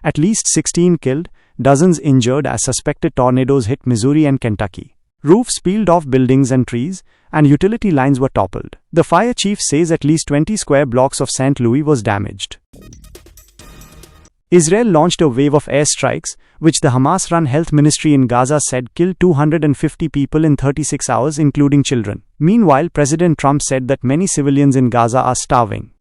At least 16 killed, dozens injured as suspected tornadoes hit Missouri and Kentucky. Roofs peeled off buildings and trees, and utility lines were toppled. The fire chief says at least 20 square blocks of St. Louis was damaged. Israel launched a wave of airstrikes, which the Hamas-run health ministry in Gaza said killed 250 people in 36 hours, including children. Meanwhile, President Trump said that many civilians in Gaza are starving.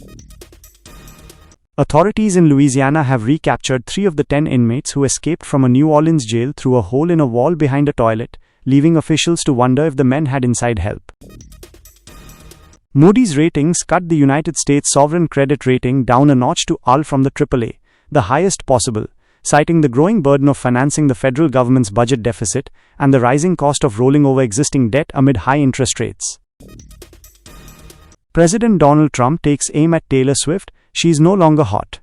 Authorities in Louisiana have recaptured 3 of the 10 inmates who escaped from a New Orleans jail through a hole in a wall behind a toilet, leaving officials to wonder if the men had inside help. Moody's Ratings cut the United States sovereign credit rating down a notch to AAA from the AAA, the highest possible, citing the growing burden of financing the federal government's budget deficit and the rising cost of rolling over existing debt amid high interest rates. President Donald Trump takes aim at Taylor Swift. She's no longer hot.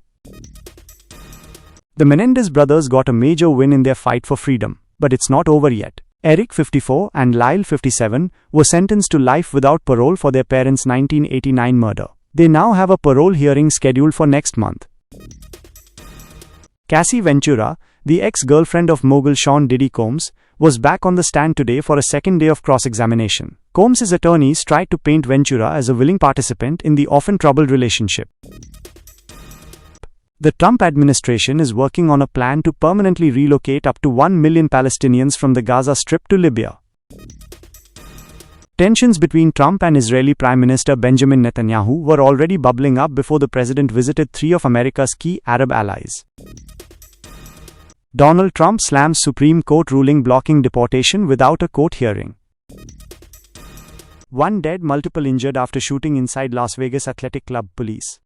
The Menendez brothers got a major win in their fight for freedom, but it's not over yet. Eric, 54, and Lyle, 57, were sentenced to life without parole for their parents' 1989 murder. They now have a parole hearing scheduled for next month. Cassie Ventura, the ex-girlfriend of mogul Sean Diddy Combs, was back on the stand today for a second day of cross-examination. Combs' attorneys tried to paint Ventura as a willing participant in the often troubled relationship. The Trump administration is working on a plan to permanently relocate up to 1 million Palestinians from the Gaza Strip to Libya. Tensions between Trump and Israeli Prime Minister Benjamin Netanyahu were already bubbling up before the president visited 3 of America's key Arab allies. Donald Trump slams Supreme Court ruling blocking deportation without a court hearing. 1 dead, multiple injured after shooting inside Las Vegas Athletic Club, police.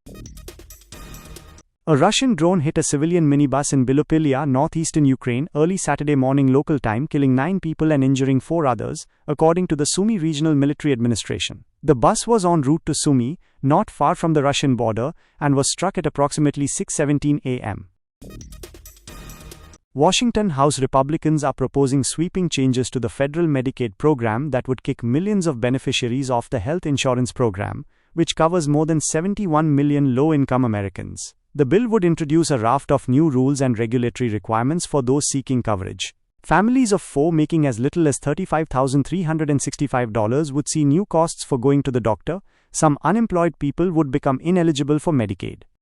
A Russian drone hit a civilian minibus in Bilopilia, northeastern Ukraine, early Saturday morning local time, killing 9 people and injuring 4 others, according to the Sumy Regional Military Administration. The bus was en route to Sumy, not far from the Russian border, and was struck at approximately 6:17 a.m. Washington House Republicans are proposing sweeping changes to the federal Medicaid program that would kick millions of beneficiaries off the health insurance program, which covers more than 71 million low-income Americans. The bill would introduce a raft of new rules and regulatory requirements for those seeking coverage. Families of 4 making as little as $35,365 would see new costs for going to the doctor. Some unemployed people would become ineligible for Medicaid.